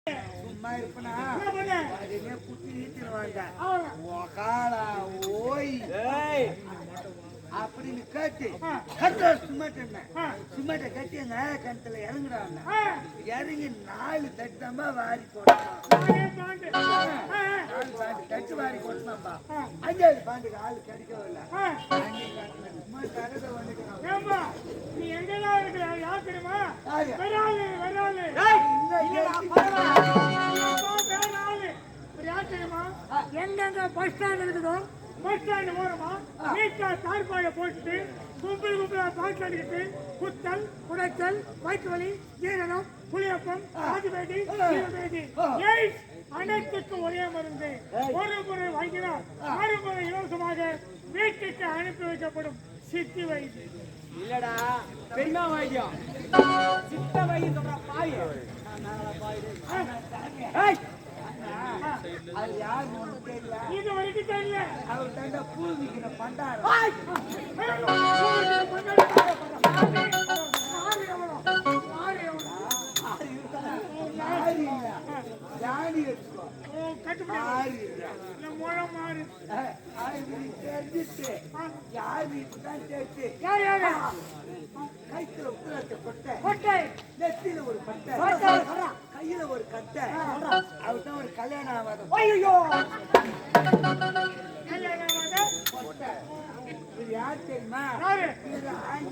சும்மா இருப்பனா அதுலயே குத்தி ஈத்திடுவாங்க ஓய் அப்படின்னு கேட்டு கட்டுற சும்மாட்ட கட்டி எங்க கணத்துல இறங்குறாங்க. இறங்கி 4 தட்டமா வாரி போட்டான். தட்டு வாரி போட்டான்பா. 5வது பாண்டுக்கு ஆளு கிடைக்கவில்லை. சும்மா தரத வந்துக்கிறான். நீ எங்கதான் இருக்கிற? யார் தெரியுமா? எங்க பஸ் ஸ்டாண்ட் இருக்குதோ பஸ் ஸ்டாண்ட் ஓரமா வீட்டா தார்பாய போட்டு கும்பலா பாட்டு அடிக்கிட்டு குத்தல் குடைச்சல் வயிற்று வலி ஜீரணம் புளியப்பம் ராஜபேட்டி அனைத்துக்கும் ஒரே மருந்து. ஒரு முறை வாங்கினால் மறுமுறை இலவசமாக வீட்டுக்கு அனுப்பி வைக்கப்படும் சித்தி வைத்தியம். இல்லடா பெண்ணா வைத்தியம் சித்த வைத்தியம் பாய் அது யாரு தெரியல. இது வரைக்கும் தெரியல. அவர் தந்த பூ விற்கிற பண்டாரம் யாரி எடுத்துக்கோ தெரிஞ்சிட்டு யார் வீட்டுதான் சேர்த்து கைத்துல உத்தரத்தை கொட்டை நெத்தியில ஒரு பட்டை கையில ஒரு கட்டை அவர்தான் ஒரு கல்யாணம் ஆகாத கொட்டை. இது யார் தெரியுமா? இது 5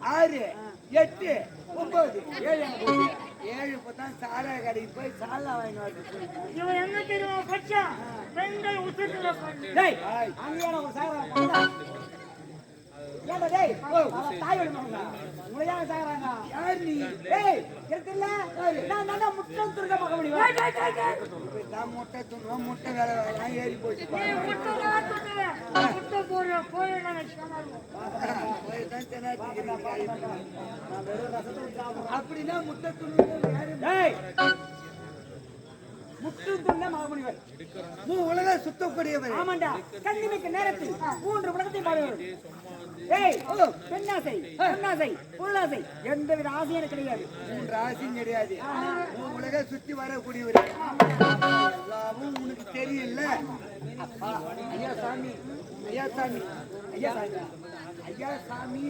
6 8 9 7 பத்தான் சாரா கடைக்கு போய் சாலா வாங்கி வந்து இவன் எங்க தெரியுமா பச்சா பெண்கள் உச்சத்துல டேய் அங்கேயான ஒரு சாரா ஏண்டா டேய் தாய் வழி மகனா உங்களை யார் சாகறாங்க? யார் நீ? டேய் இருக்குல்ல நான் நல்லா முட்டை துருக்க பார்க்க முடியும். நான் முட்டை துருக்க முட்டை வேலை வேலை ஏறி போச்சு. முட்டை போற போயிடலாம் அப்படின்னா முட்டை துருக்க முட்டு துண்ண மகமுனிவர் உலக சுத்தக்கூடியவர். ஆமாண்டா கண்ணிமைக்கு நேரத்தில் 3 உலகத்தை பாடுவார். ஏய் பெண்ணாசை பொன்னாசை பொருளாசை எந்தவித ஆசையும் எனக்கு கிடையாது. 3 ஆசையும் கிடையாது. உலக சுத்தி வரக்கூடியவர் எல்லாவும் உனக்கு தெரியல. அப்பா ஐயா சாமி ஐயா சாமி ஐயா சாமி ஐயா சாமி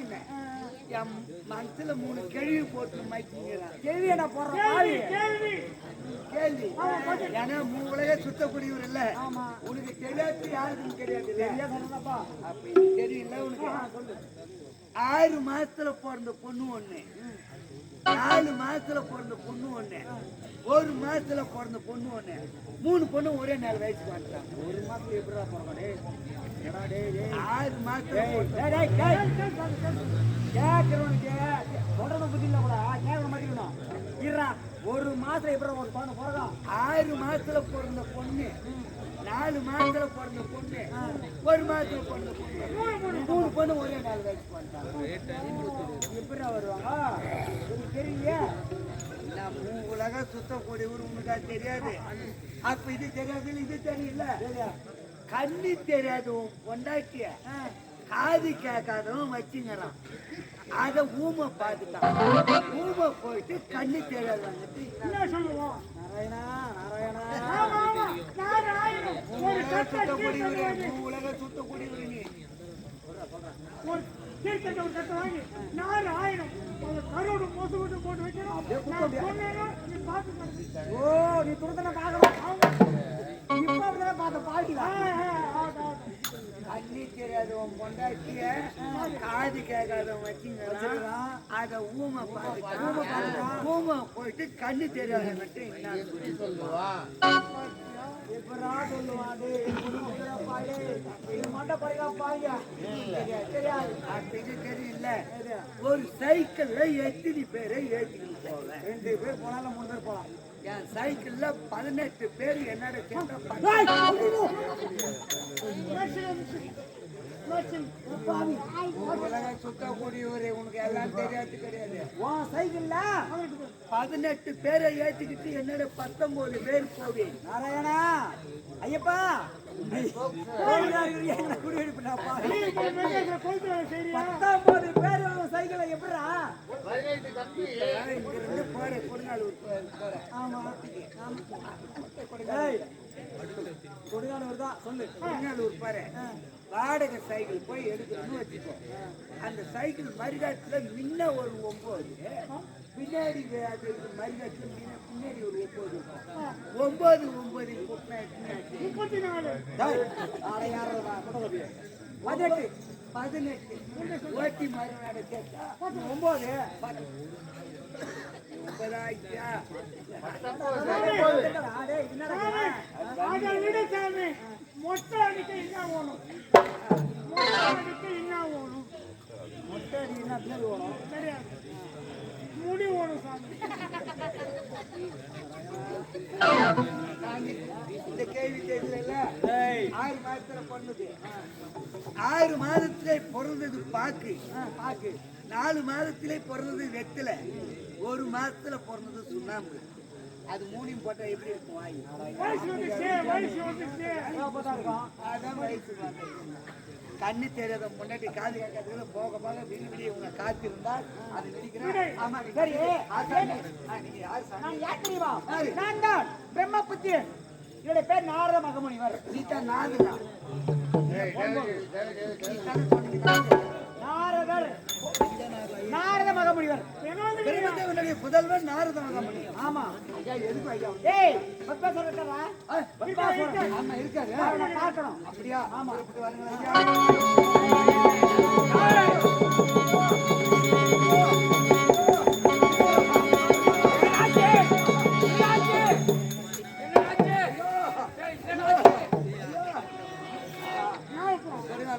என் மனசுல 3 கேள்வி போட்டு மைக்கிறான். கேள்வி என்ன போடுறேன் கேள்வி கேள்வி ஏன்னா உலக சுத்தக்கூடியவர் இல்ல. உனக்கு தெரியாது யாருக்கும் தெரியாது அப்ப தெரியல உனக்கு. 6 மாசத்துல பிறந்த பொண்ணு ஒண்ணு, 4 மாசத்துல பிறந்த பொண்ணு ஒண்ணு, 1 மாசத்துல பிறந்த பொண்ணு ஒண்ணு, 3 பொண்ணு ஒரே 4 வயசுக்கு வந்துட்டாங்க. 1 மாசத்துல எப்படிடா பிறந்தே? 6 மாசத்துல கேட்கிறவனுக்கு சொல்றது புத்தி இல்ல கூட கேட்க மாட்டேங்கணும். இருறா 1 மாசத்துல எப்படி ஒரு பொண்ணு பிறகும்? 6 மாசத்துல பிறந்த பொண்ணு, 4 மாசத்துல பிறந்த பொண்ணு, 1 மாசத்துல பிறந்த பொண்ணு, 3 பொண்ணு ஒரே 4 வயசுக்கு வந்துட்டாங்க. எப்படிடா வருவாங்க? தெரியல. உலக சுத்தக்கூடியவர் உனக்கா தெரியாது. அப்ப இது தெரியாது இது தெரியல. கண்ணி தெரியாது பொண்டாட்டிய காது கேட்காதவன் வச்சுங்கிறான். அத ஊமை பார்த்துட்டான். ஊமை போயிட்டு கண்ணு தெரியாது வந்துட்டு என்ன சொல்லுவோம்? நாராயணா நாராயணா உலக சுத்தக்கூடியவர் நீ ஒரு தீர்த்தத்தை ஒரு கட்டை வாங்கி 4000 கரோடு மோசு விட்டு போட்டு வைக்கணும். நீ பார்த்து ஓ நீ துரத்தனை பார்க்கலாம். இப்ப அப்படிதான் பார்த்த பாட்டிதான். கண்ணி தெரியாதவன் பொண்டாட்டிய காது கேட்காதவன் வச்சுங்கிறான். அத ஊமை பார்த்துட்டான். ஊமை போயிட்டு கண்ணு தெரியாத மட்டும் என்ன சொல்லுவா? எப்படா சொல்லுவாது மண்டை பறிக்கா பாருங்க தெரியாது. அப்படி தெரியல. ஒரு சைக்கிள்ல எத்தனை பேரை ஏற்றிக்கிட்டு போவேன்? 2 பேர் போனாலும் 3 பேர் போலாம். என் சைக்கிள்ல 18 பேர் என்னோட சேர்ந்தா உலகம் சுத்தக்கூடியவரே, உனக்கு எல்லாம் தெரியாது கிடையாது. உன் சைக்கிள்ல 18 பேரை ஏத்துக்கிட்டு என்னோட 19 பேர் போவேன். நாராயணா ஐயப்பா குடியிருப்பா 19 பேர் சைக்கிளை எப்படா இங்க இருந்து போறேன் கொடுங்காலூர் போறேன். ஆமா கொடுங்காலூர் தான் சொல்லு. கொடுங்காலூர் போறேன். வாடகை சைக்கிள் போய் எடுக்கணும்னு வச்சுக்கோ. அந்த சைக்கிள் மரிகாட்டுல முன்ன ஒரு 9, பின்னாடி அது மரிகாட்டுல பின்னாடி ஒரு 9 இருக்கும். 9 18 ஓட்டி மறுநாடு சேர்த்தா 9 மொட்டை அடிக்க என்ன வேணும்? மொட்டை அடி என்ன பேர் வேணும்? தெரியாது, முடி வேணும் சாமி. இந்த கேள்வி தெரியல. 6 மாதத்துல பொண்ணுது. 6 மாதத்திலே பிறந்தது பாக்கு. 4 மாதத்திலே பிறந்தது வெத்தலை. 1 மாசத்துல பிறந்தது சுண்ணாம்பு. அது 3 போட்டா எப்படி இருக்கும்? வாய் அதான் வயசு. கண்ணு தெரியாத முன்னாடி காது கேட்கறதுல போக போக விரிவிடி உங்க காத்து இருந்தா அது விரிக்கிறேன். ஆமா சரி. நீங்க யாரு? நான் யார் தெரியுமா? நான் தான் பிரம்மபுத்திரன். என்னுடைய பேர் நாரத மகமுனிவர். நீ தான் நாதுடா. நாரதர் நாரத மகமுனிவர். பிரம்மதேவனுடைய புதல்வன் நாரத மகமுனி. ஆமா. ஐயா எதுக்கு ஐயா? ஏய் பத்மாசுரன் இருக்காரா? பத்மாசுரன் ஆமா இருக்காரு. அவனை பார்க்கணும். அப்படியா? ஆமா. வரணும் ஐயா.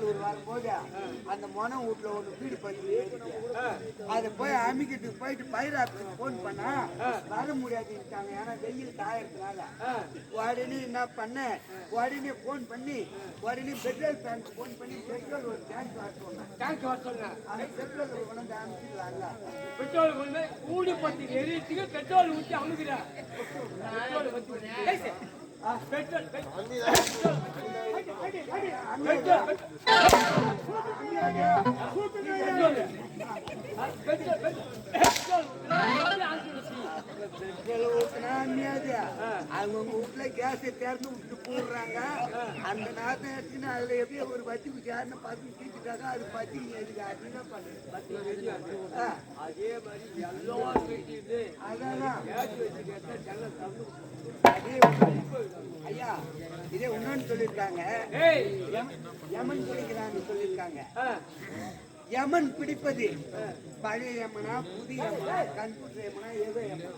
ஒரு வரும்போது அந்த மொன வீட்டுல ஒண்ணு வீடு பண்ணி அதை போய் அமிக்கிட்டு போயிட்டு பயிர் ஆஃபீஸுக்கு போன் பண்ணா வர முடியாதுட்டாங்க. ஏன்னா வெயில் காயறதுனால உடனே என்ன பண்ண, உடனே போன் பண்ணி உடனே பெட்ரோல் பேங்க் போன் பண்ணி பெட்ரோல் ஒரு டேங்க் வர சொன்னேன். அந்த பெட்ரோல் கொண்டு அனுப்பிச்சிடலாம்ல. பெட்ரோல் கொண்டு கூடி பத்தி எரிச்சுக்கு பெட்ரோல் ஊற்றி அமுக்குறேன். அவங்க வீட்டுல கேஸ் திறந்து விட்டு போடுறாங்க. அந்த நேரத்தை எடுத்துன்னு அதுல எப்படியோ ஒரு பத்தி யாருன்னு பார்த்து தீச்சுட்டாங்க. அது பத்தி எதுக்கு அப்படின்னா அதே மாதிரி எல்லாம் வெட்டிட்டு அதான் கேஸ் வச்சு கேட்டா ஜன்னல் திறந்து ஐயா இதே இன்னொன்னு சொல்லியிருக்காங்க. யமன் பிடிக்கிறான்னு சொல்லியிருக்காங்க. யமன் பிடிப்பது பழைய யமனா புதிய யமனா கம்ப்யூட்டர் யமனா எதோ யமனா?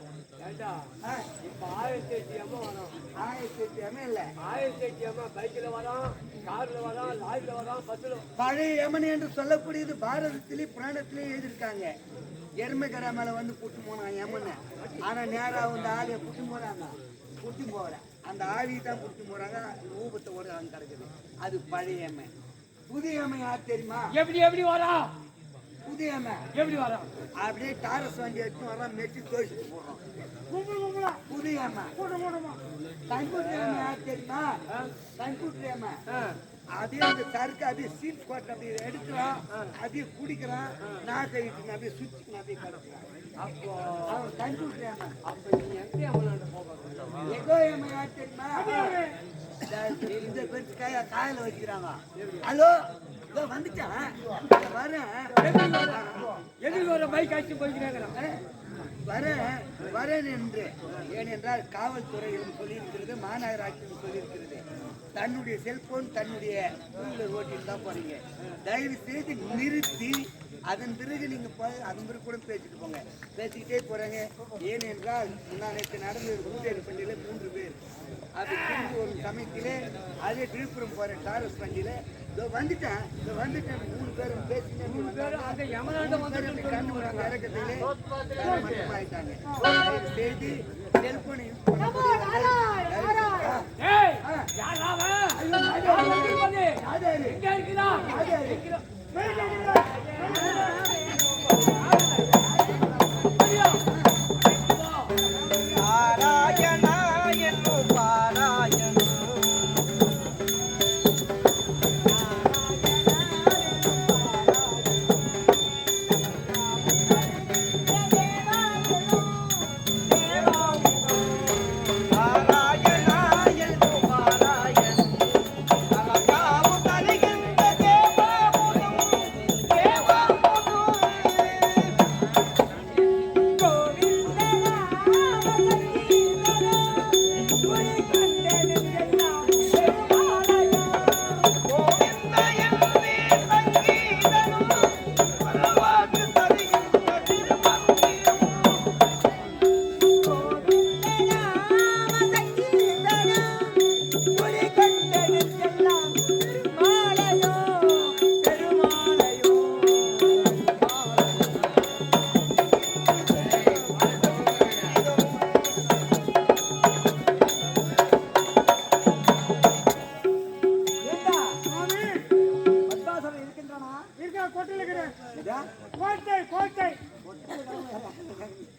இப்ப 1008 அம்மா வரும். 1008 யமன் இல்ல, 1008 அம்மா பைக்ல வரும், கார்ல வரும், லாரில வரும், பஸ்ல. பழைய யமன் என்று சொல்லக்கூடியது பாரதத்திலே புராணத்திலே எழுதியிருக்காங்க. எருமைக்கடை மேல வந்து கூட்டு போனான் யமனை. ஆனா நேரா வந்து ஆளைய கூட்டி போறாங்க. கூட்டி போற அந்த ஆவியை தான் கூட்டி போறாங்க. ஊபத்தை ஓட அங்க கிடக்குது. அது பழைய யமன். புதிய யமன் யார் தெரியுமா? எப்படி வரா? புதிய யமன் எப்படி வரா? அப்படியே டாரஸ் வண்டி எடுத்து வரான், மெச்சு தோசிட்டு போறோம். புதிய யமன். கம்ப்யூட்டர் யமன் யார் தெரியுமா? கம்ப்யூட்டர் யமன் அப்படியே அந்த சருக்கு அப்படியே சீட் கோட்டை அப்படியே எடுக்கிறான், அப்படியே குடிக்கிறான், நாக்கை இட்டுங்க அப்படியே சுவிச்சுக்கணும், அப்படியே கிடக்குறான். அப்போ அவன் கம்ப்யூட்டர் யமன். அப்ப நீ எங்க அவனாண்ட போக? எகோ யமன் யார் தெரியுமா? இந்த பெருசு காயில வச்சுக்கிறாங்க. ஹலோ இதோ வந்துட்டான் வரேன். எதுக்கு ஒரு பைக் ஆச்சு போய்க்கிறாங்க? வரேன் என்று. ஏனென்றால் காவல்துறை சொல்லியிருக்கிறது, மாநகராட்சி சொல்லியிருக்கிறது, தன்னுடைய செல்போன் தன்னுடைய ஓட்டிட்டு தான் போறீங்க. தயவு செய்து நிறுத்தி அதன் பிறகு நீங்க அதன் பிறகு கூட பேசிட்டு போங்க. பேசிக்கிட்டே போறாங்க. ஏனென்றால் நேற்று நடந்த கூட்டேரி பண்டிகையில 3 பேர் அது திரும்பி ஒரு சமயத்திலே அதே விழுப்புரம் போற டாரஸ் வண்டியில இதோ வந்துட்டேன் 3 பேரும் பேசிட்டு 3 பேரும் அங்க யமனாண்ட வந்து கண்ணு வராங்க இறக்கத்திலே ஆயிட்டாங்க செய்தி செல்போன் யூஸ் ஏய் யாரா அவன் எங்க இருக்குதா பாராயணா என்னோ பாராயண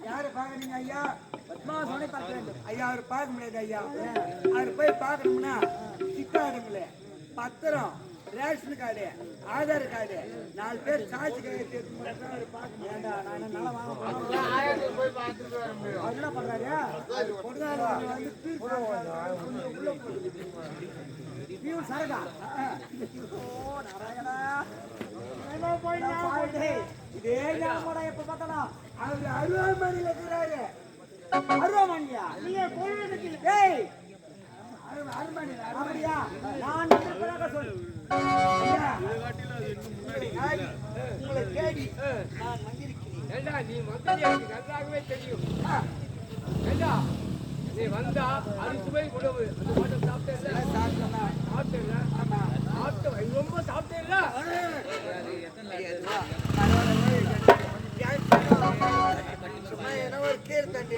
யாரு பாக்குறீங்க ஐயா? பத்மாசனை பார்க்க வேண்டும் ஐயா. அவர் பார்க்க முடியாது ஐயா. அவர் போய் பார்க்கணும்னா சிக்காதுங்களே பத்திரம், ரேஷன் கார்டு, ஆதார் கார்டு, 4 பேர் சாட்சி கையெழுத்து என்ன பண்றாரு? சரகா இதே எப்ப பார்க்கலாம் அவரு அருவாமணியில இருக்கிறாரு. அருவாமணியா? நீங்க அப்படியா? நான் சொல்லு உங்களை தேடி நான் வந்திருக்கிறேன். நீ வந்தது எனக்கு நன்றாகவே தெரியும். நீ வந்தா அரிசுவை உணவு அது மட்டும் சாப்பிட்டேன் ரொம்ப சாப்பிட்டேன். சும்மா என்ன ஒரு கீர் தண்டி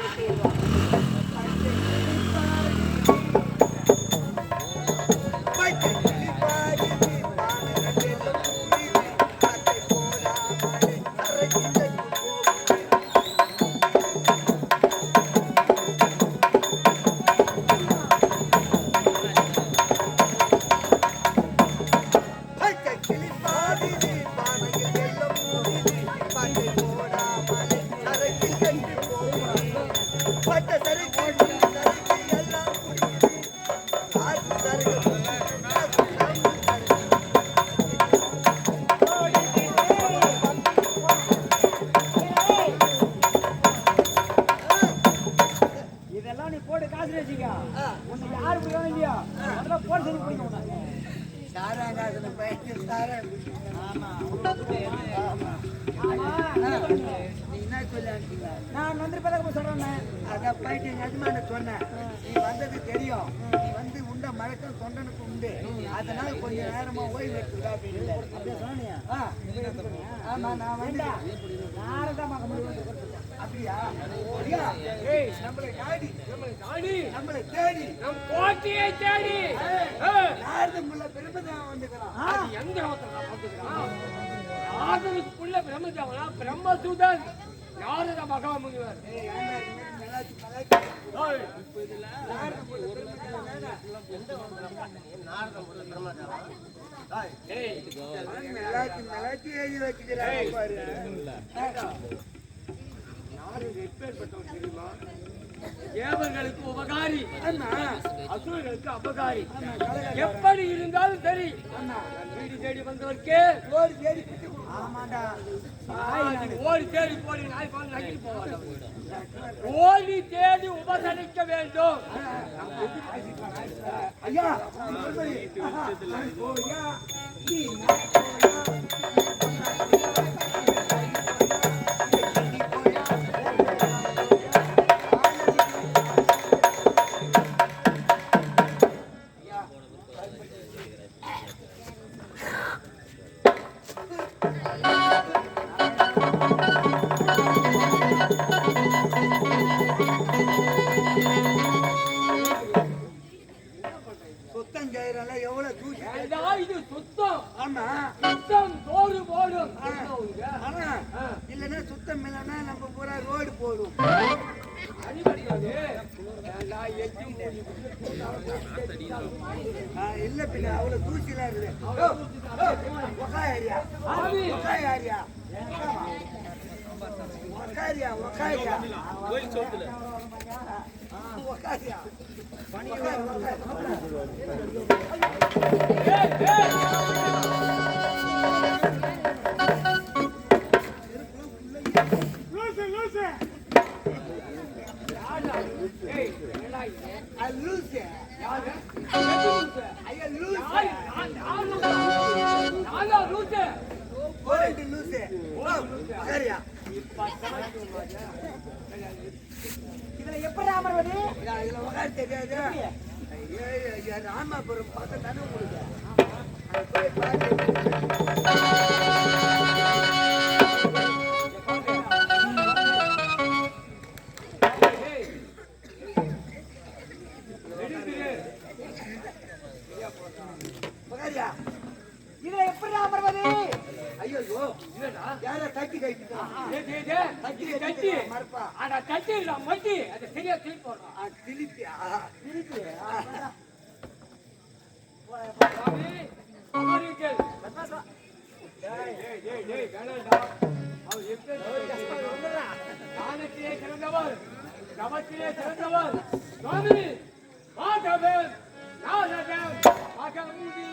நான் வந்திருப்பதாக சொல்றேன். அதான் போயிட்டு எங்க எஜமான சொன்னேன், நீ வந்தது தெரியும், நீ வந்து உண்ட மழக்கம் தொண்டனுக்கு உண்டு, அதனால கொஞ்ச நேரமா ஓய்வு எடுத்துக்கா அப்படின்னு அப்படியே சொன்னியா? ஆமா நான் வேண்டாம் நாரதமாக முடிவு. அப்படியா? நம்மளை நாடி நம்மளை தேடி நம் போட்டியை தேடி நாரதமுள்ள பெருமதான் வந்துக்கிறான். எந்த ஆதனுக்குள்ள பிரம்மதேவனா பிரம்மசூதன் நாரத மகாமுனிவர். எழுதி வச்சுக்கிறாங்க பாரு. தெரியுமா? தேவர்களுக்கு உபகாரி, அசுரர்களுக்கு அபகாரி. எப்படி இருந்தாலும் சரி வீடு தேடி வந்தவர்க்கே ஓடி தேடி ஓடி தேடி போடி நாய் பால் நக்கிட்டு போவாங்க. ஓடி தேடி உபசரிக்க வேண்டும். ஐயா ஆமா சுத்தம் சோறு போடும் ஆனா இல்லன்னா சுத்தம் இல்லைன்னா நம்ம பூரா ரோடு போடும். இல்ல பின்ன அவ்வளவு தூசிலாம் இருக்குது. ஒக்காரியா இதுல எப்படி அமர்வது? இதுல உட்கார தெரியாது. ராமாபுரம் பக்கம் தானே உங்களுக்கு. இதுல எப்படி அமர்வது? ஐயோ யார தட்டி கைட்டு மறுப்பா தட்டி மட்டி அதை சரியா திருப்பி போடுறான். திருப்பியா தானத்திலே சிறந்தவர் தவத்திலே சிறந்தவர் சுவாமி மாதவன் நாரதன் மகமுடியே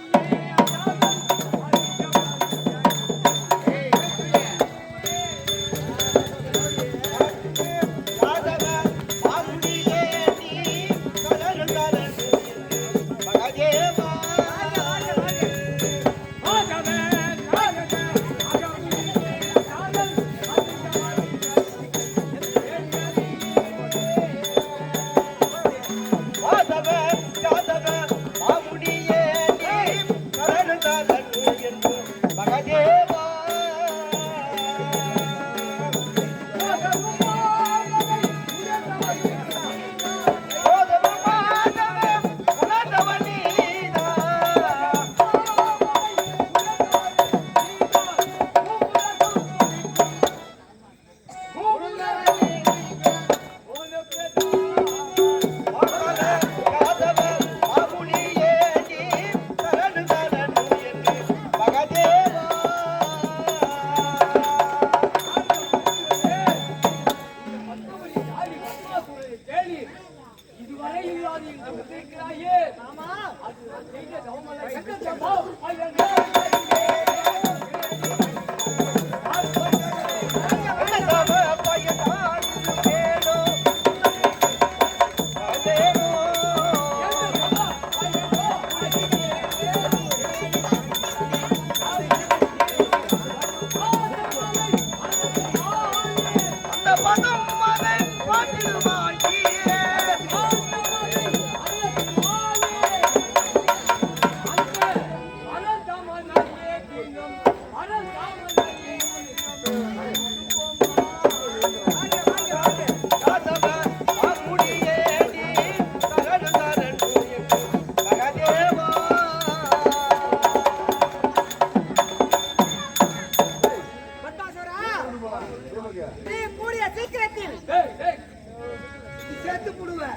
சேர்த்து போடுவேன்.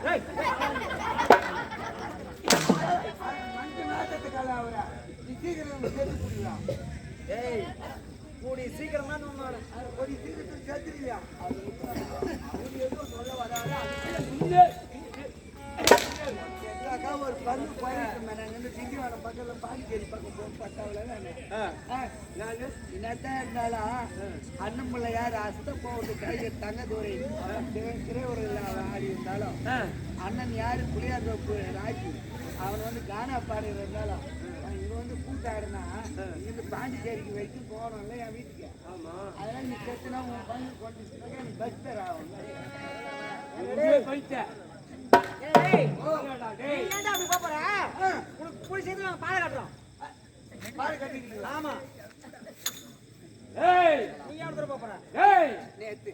சீக்கிரம் சேர்த்து போடுவா. ஏய் கூடி சீக்கிரமா ஒரு சீக்கிரத்தில் சேர்த்துருவியா? சொல்ல வராது. ஒரு பங்கு போயிருக்கேன். திண்டிவனம் பக்கத்துல பாண்டிச்சேரி பக்கம் போய் பட்டாவில் நான் என்னத்தான் இருந்தாலும் அண்ணன் பிள்ளை யார் அஸ்த போவது கையை தங்க தூரை திரையுறையில் ஆடி இருந்தாலும் அண்ணன் யாரு புளியாந்தோப்பு ராஜி அவன் வந்து கானா பாடுறதுனாலும் இங்க வந்து கூட்டாடுனா இங்கிருந்து பாண்டிச்சேரிக்கு வச்சு போனோம்ல என் வீட்டுக்கு. அதெல்லாம் நீ செத்துனா உன் பங்கு கொண்டு எனக்கு பஸ் தர ஆகும். நேத்து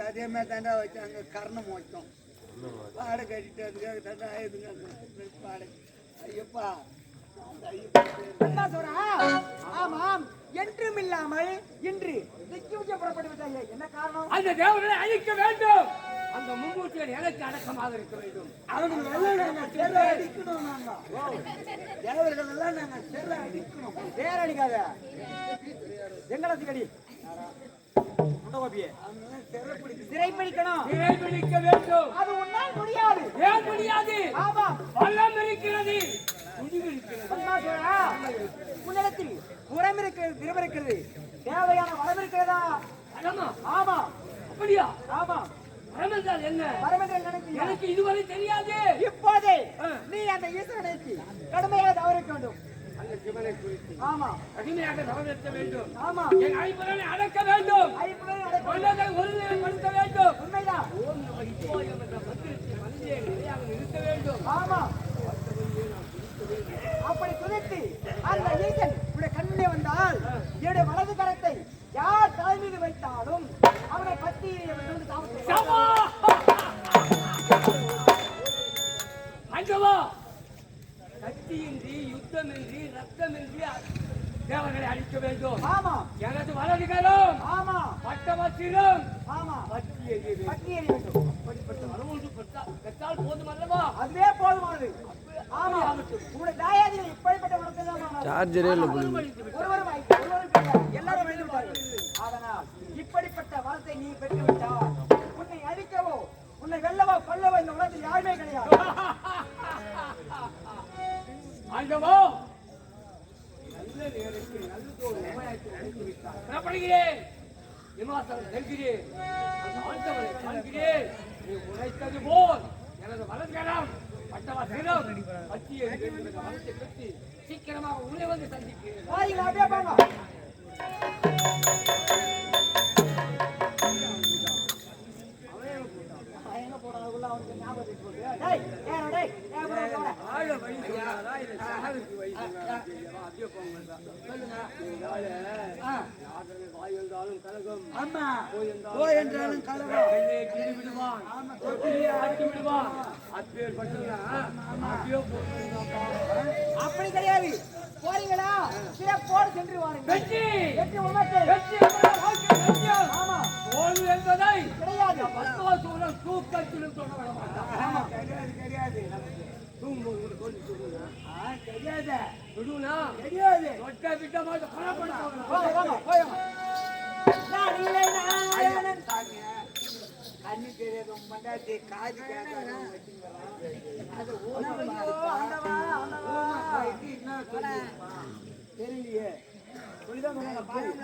அதே மாதிரி தாண்டா வச்சாங்க கர்ணம் மோச்சம் பாடை கட்டிட்டு அதுக்காக தாண்டா ஆயுதுங்க பாடை. ஐயப்பா என்றும் இல்லாமல் இன்று திக்கிவிக்க புறப்பட்டு விட்டாயே, என்ன காரணம்? அந்த தேவர்களை அழிக்க வேண்டும். அந்த மும்மூர்த்திகள் எனக்கு அடக்கமாக இருக்க வேண்டும். அவர்கள் எல்லாம் நாங்க செல்ல அடிக்கணும். நாங்க தேவர்கள் எல்லாம் நாங்க செல்ல அடிக்கணும். வேற அடிக்காத, எங்களத்துக்கு அடி. சிறைப்பிடிக்கணும். சிறைபிடிக்க வேண்டும். அது உன்னால் முடியாது. ஏன் முடியாது? ஆமா, வல்லம் இருக்கிறது, துணிவு இருக்கிறது. பத்மாசுரா, உன்னிடத்தில் புறம் இருக்கிறது, திறம் இருக்கிறது, தேவையான வரம் இருக்கிறதா? வரமா? ஆமா. அப்படியா? ஆமா. வரம் என்றால் என்ன? வரம் என்று நினைக்கிறீர்கள்? எனக்கு இதுவரை தெரியாது. இப்போதே நீ அந்த ஈஸ்வரனுக்கு கடுமையாக தவறிக்க வேண்டும். அந்த சிவனை குறித்து ஆமா, கடுமையாக தவறிக்க வேண்டும். ஆமா. என் ஐம்பொருளை அடக்க வேண்டும். ஐம்பொருளை அடக்க வேண்டும். மன்னதை ஒருநிலைப்படுத்த வேண்டும். உண்மைதான். ஓம் நம சிவாய என்ற மந்திரத்தை மனதிலே நிலையாக நிறுத்த வேண்டும். ஆமா. அப்படி துதித்து அந்த ஈசன் உடைய கண்ணே வந்தால் என்னுடைய வலது கரத்தை யார் தலை மீது வைத்தாலும் அவனை பத்தி சமா! அங்கவா கத்தியின்றி யுத்தமின்றி ரத்தமின்றி தேவர்களை அழிக்க வேண்டும். ஆமா, எனது வலதுகரம் ஆமா, பட்டவசிரம் ஆமா, பற்றி எறிய வேண்டும். பத்தி எறிய வேண்டும். அப்படிப்பட்ட வரவோடு பெற்றால் போதும் அல்லவா? அதுவே போதுமானது. ஆமா, உங்களுடைய தாயாதிகள் இப்படிப்பட்ட வளர்த்தை தான் சார்ஜரே இல்லை ஒருவரும் எல்லாரும் எழுதி விட்டார்கள். அதனால் இப்படிப்பட்ட வரத்தை நீ பெற்று விட்டால் உன்னை அழிக்கவோ உன்னை வெல்லவோ கொல்லவோ இந்த உலகத்தில் யாருமே கிடையாது. ஆண்டவோ நல்ல நேரத்தில் நல்லதொரு உபயத்தை அளித்து விட்டார். புறப்படுகிறேன். இமாசலம் செல்கிறேன். அந்த ஆண்டவனை காண்கிறேன். நீ உரைத்தது போல் எனது வலதுகரம் பட்டவசிரம் பற்றி எறிய வேண்டும் என்ற வரத்தை பெற்று சீக்கிரமாக உன்னை வந்து சந்திக்கிறேன். வாருங்கள், அப்படியே போங்க. எங்க போறாங்க அவனுக்கு ஞாபகம் போகுது. டேய், ஏறா டேய், ஏன் போறா? ஆழ வழி சொன்னாரா இல்ல சாகருக்கு வழி சொன்னாரா தெரியவா? அப்படியே போங்க. சொல்லுங்க. யாதனை வாய் என்றாலும் கலகம். ஆமா, போய் போய் என்றாலும் கலவரம். வெள்ளை கிள்ளி விடுவான். தொட்டிலே ஆட்டி விடுவான். அப்பேற்பட்டவனா அப்படியே போட்டுருந்தாப்பா. அப்படி கிடையாது. போறீங்களா? சிறப்போடு சென்று வாருங்கள். வெற்றி! வெற்றி உனக்கு. வெற்றி என்பது வாழ்க்கை சத்தியம். ஆமா, தோல்வி என்பதை கிடையாது. பத்மாசூரன் தூக்கத்திலும் சொல்ல விட மாட்டான். ஆமா, கிடையாது கிடையாது தூங்கும்போது சொல்லி சொல்லுங்க. கிடையாது விடுனா கிடையாது. தொட்ட விட்ட மாதிரி பணப்படுத்த போங்க, போங்க, போங்க. நான் இல்லை, நாராயணன். கண்ணு தெரியாது மண்டாட்டி காது கேட்கறோம் அது ஊனமா போயிட்டு என்ன சொல்லுமா தெரியலையே சொல்லிதான் பாருங்க.